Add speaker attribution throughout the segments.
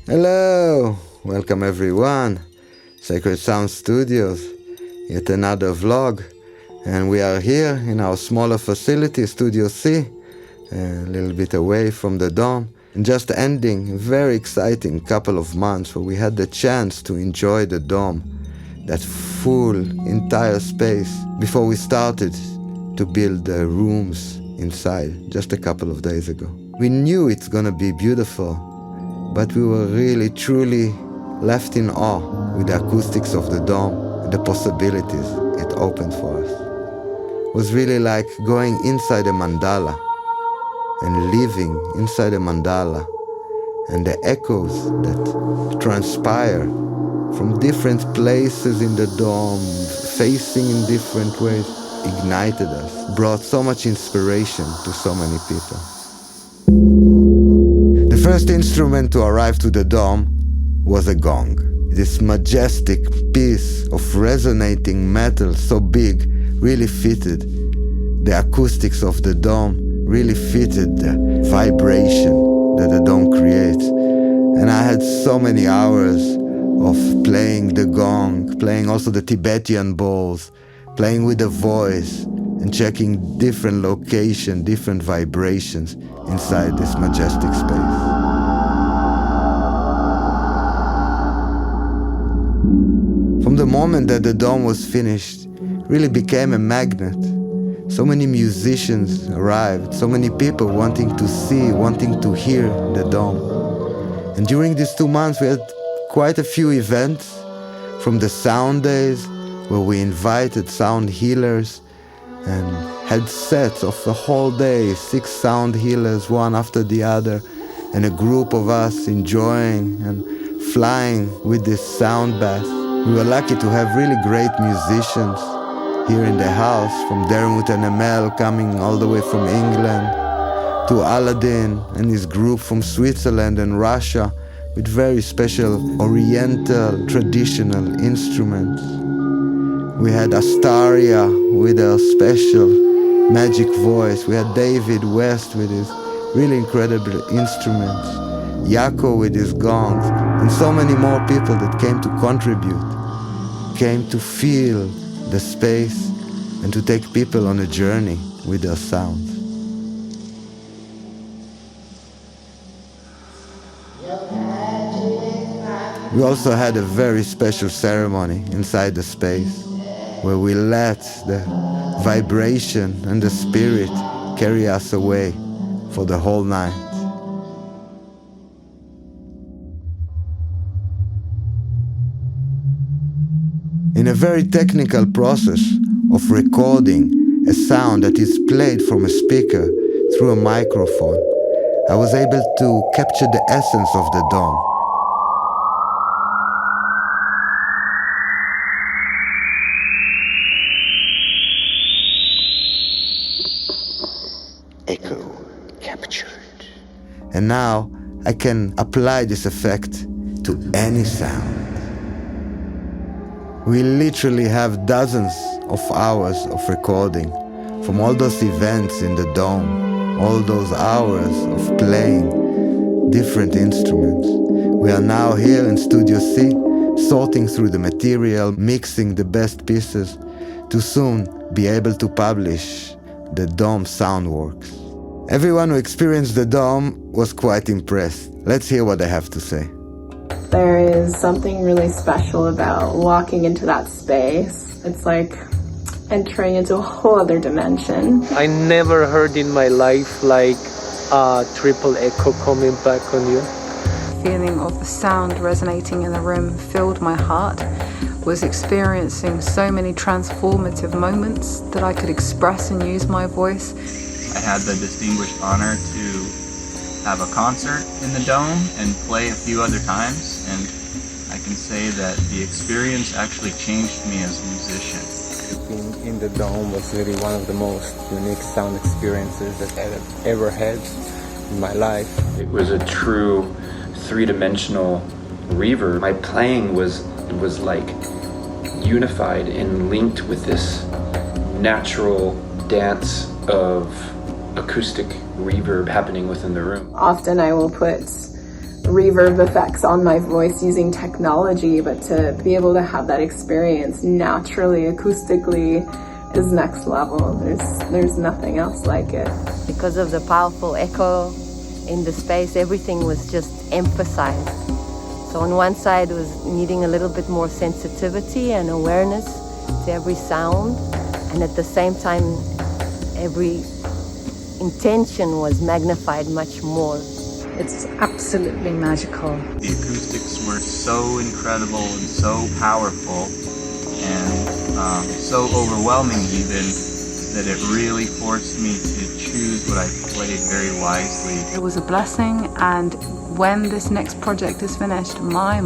Speaker 1: Hello! Welcome everyone. Sacred Sound Studios. Yet another vlog. And we are here in our smaller facility, Studio C, a little bit away from the dome. And just ending a very exciting couple of months where we had the chance to enjoy the dome, that full entire space, before we started to build the rooms inside just a couple of days ago. We knew it's gonna be beautiful, but we were really, truly left in awe with the acoustics of the dome and the possibilities it opened for us. It was really like going inside a mandala and living inside a mandala, and the echoes that transpire from different places in the dome, facing in different ways, ignited us, brought so much inspiration to so many people. The first instrument to arrive to the dome was a gong. This majestic piece of resonating metal, so big, really fitted the acoustics of the dome, really fitted the vibration that the dome creates. And I had so many hours of playing the gong, playing also the Tibetan bowls, playing with the voice, and checking different location, different vibrations inside this majestic space. From the moment that the dome was finished, it really became a magnet. So many musicians arrived, so many people wanting to see, wanting to hear the dome. And during these 2 months we had quite a few events, from the sound days, where we invited sound healers and had sets of the whole day, 6 sound healers, one after the other, and a group of us enjoying and flying with this sound bath. We were lucky to have really great musicians here in the house, from Dermot and Emel coming all the way from England, to Aladdin and his group from Switzerland and Russia, with very special oriental traditional instruments. We had Astaria with her special magic voice. We had David West with his really incredible instruments, Yako with his gongs, and so many more people that came to contribute, came to feel the space and to take people on a journey with their sounds. We also had a very special ceremony inside the space, where we let the vibration and the spirit carry us away for the whole night. In a very technical process of recording a sound that is played from a speaker through a microphone, I was able to capture the essence of the dome.
Speaker 2: Echo captured.
Speaker 1: And now I can apply this effect to any sound. We literally have dozens of hours of recording from all those events in the dome, all those hours of playing different instruments. We are now here in Studio C, sorting through the material, mixing the best pieces to soon be able to publish the dome soundworks. Everyone who experienced the dome was quite impressed. Let's hear what they have to say.
Speaker 3: There is something really special about walking into that space. It's like entering into a whole other dimension.
Speaker 4: I never heard in my life like a triple echo coming back on you.
Speaker 5: Feeling of the sound resonating in the room filled my heart. Was experiencing so many transformative moments that I could express and use my voice.
Speaker 6: I had the distinguished honor to have a concert in the dome and play a few other times, and I can say that the experience actually changed me as a musician.
Speaker 7: Being in the dome was really one of the most unique sound experiences that I've ever had in my life.
Speaker 8: It was a true three-dimensional reverb. My playing was like unified and linked with this natural dance of acoustic reverb happening within the room.
Speaker 3: Often I will put reverb effects on my voice using technology, but to be able to have that experience naturally, acoustically, is next level. There's nothing else like it.
Speaker 9: Because of the powerful echo in the space, everything was just emphasized. So on one side it was needing a little bit more sensitivity and awareness to every sound, and at the same time every intention was magnified much more.
Speaker 5: It's absolutely magical.
Speaker 6: The acoustics were so incredible and so powerful and so overwhelming even, that it really forced me to choose what I played very wisely.
Speaker 5: It was a blessing, and when this next project is finished, my,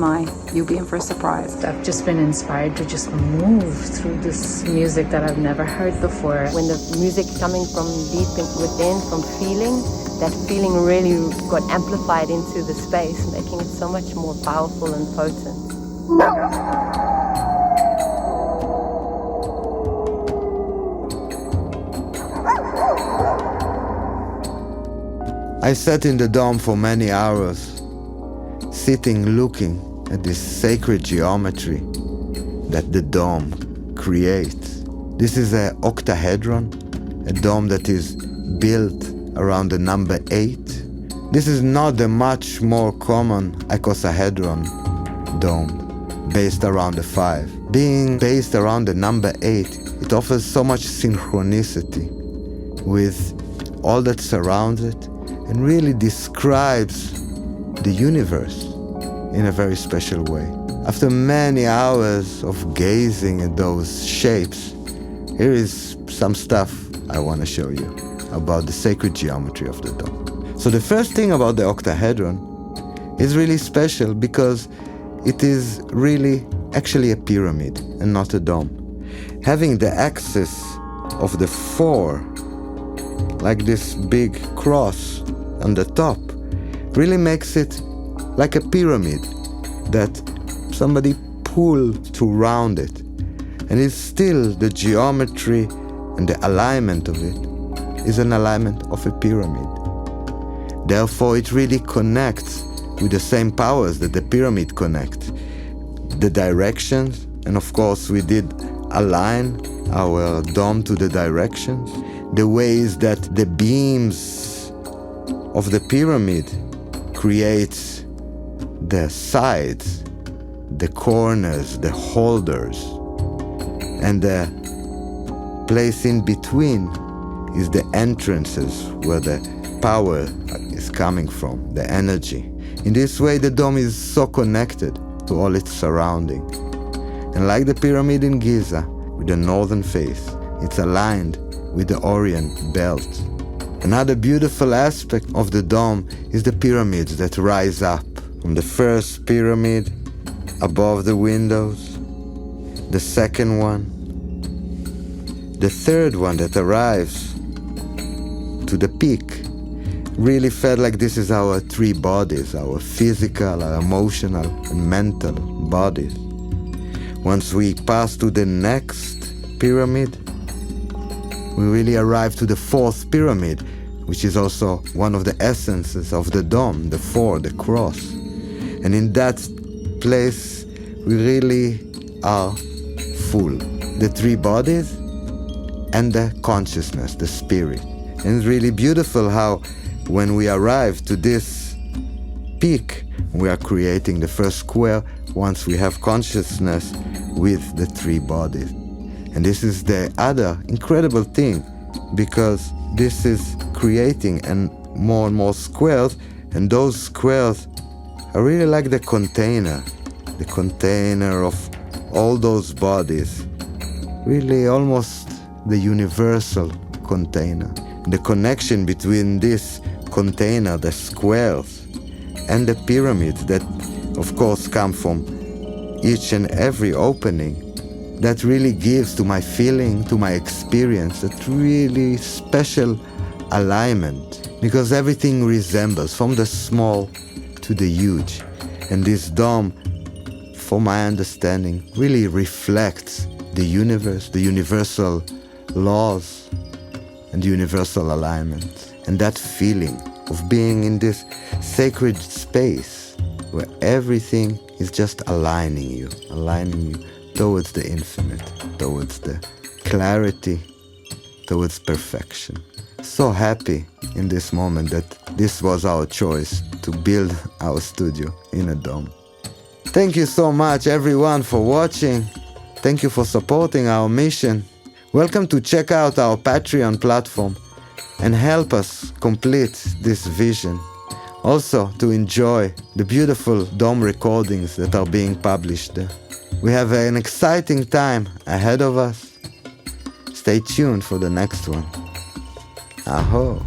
Speaker 5: you'll be in for a surprise.
Speaker 10: I've just been inspired to just move through this music that I've never heard before.
Speaker 9: When the music coming from deep within, from feeling, that feeling really got amplified into the space, making it so much more powerful and potent.
Speaker 1: I sat in the dome for many hours, sitting looking at this sacred geometry that the dome creates. This is an octahedron, a dome that is built around the number 8. This is not the much more common icosahedron dome based around the 5. Being based around the number 8, it offers so much synchronicity with all that surrounds it, and really describes the universe in a very special way. After many hours of gazing at those shapes, here is some stuff I want to show you about the sacred geometry of the dome. So the first thing about the octahedron is really special because it is really actually a pyramid and not a dome. Having the axis of the 4, like this big cross on the top, really makes it like a pyramid that somebody pulled to round it. And it's still the geometry and the alignment of it is an alignment of a pyramid. Therefore, it really connects with the same powers that the pyramid connects. The directions, and of course we did align our dome to the directions. The ways that the beams of the pyramid creates the sides, the corners, the holders, and the place in between is the entrances where the power is coming from, the energy. In this way, the dome is so connected to all its surrounding. And like the pyramid in Giza, with the northern face, it's aligned with the Orient belt. Another beautiful aspect of the dome is the pyramids that rise up. From the first pyramid above the windows, the second one, the third one that arrives to the peak, really felt like this is our 3 bodies, our physical, our emotional and mental bodies. Once we pass to the next pyramid, we really arrive to the 4th pyramid, which is also one of the essences of the dome, the 4, the cross. And in that place, we really are full. The 3 bodies and the consciousness, the spirit. And it's really beautiful how when we arrive to this peak, we are creating the first square once we have consciousness with the 3 bodies. And this is the other incredible thing, because this is creating and more squares, and those squares are really like the container of all those bodies, really almost the universal container. The connection between this container, the squares, and the pyramids that of course come from each and every opening, that really gives to my feeling, to my experience, that really special alignment, because everything resembles from the small to the huge. And this dome, for my understanding, really reflects the universe, the universal laws and universal alignment. And that feeling of being in this sacred space where everything is just aligning you towards the infinite, towards the clarity, towards perfection. So happy in this moment that this was our choice to build our studio in a dome. Thank you so much everyone for watching. Thank you for supporting our mission. Welcome to check out our Patreon platform and help us complete this vision. Also to enjoy the beautiful dome recordings that are being published there. We have an exciting time ahead of us. Stay tuned for the next one. Aho.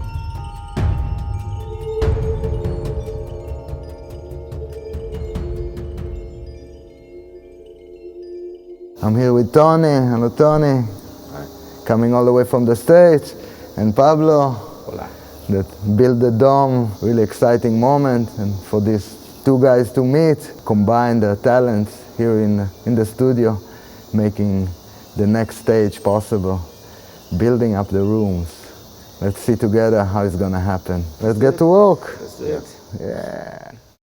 Speaker 1: I'm here with Tony. Hello, Tony.
Speaker 7: Hi.
Speaker 1: Coming all the way from the States. And Pablo.
Speaker 7: Hola.
Speaker 1: That built the dome. Really exciting moment. And for these two guys to meet, combine their talents here in the studio, making the next stage possible, building up the rooms. Let's see together how it's gonna happen. Let's get to work.
Speaker 7: Let's do it.
Speaker 1: Yeah.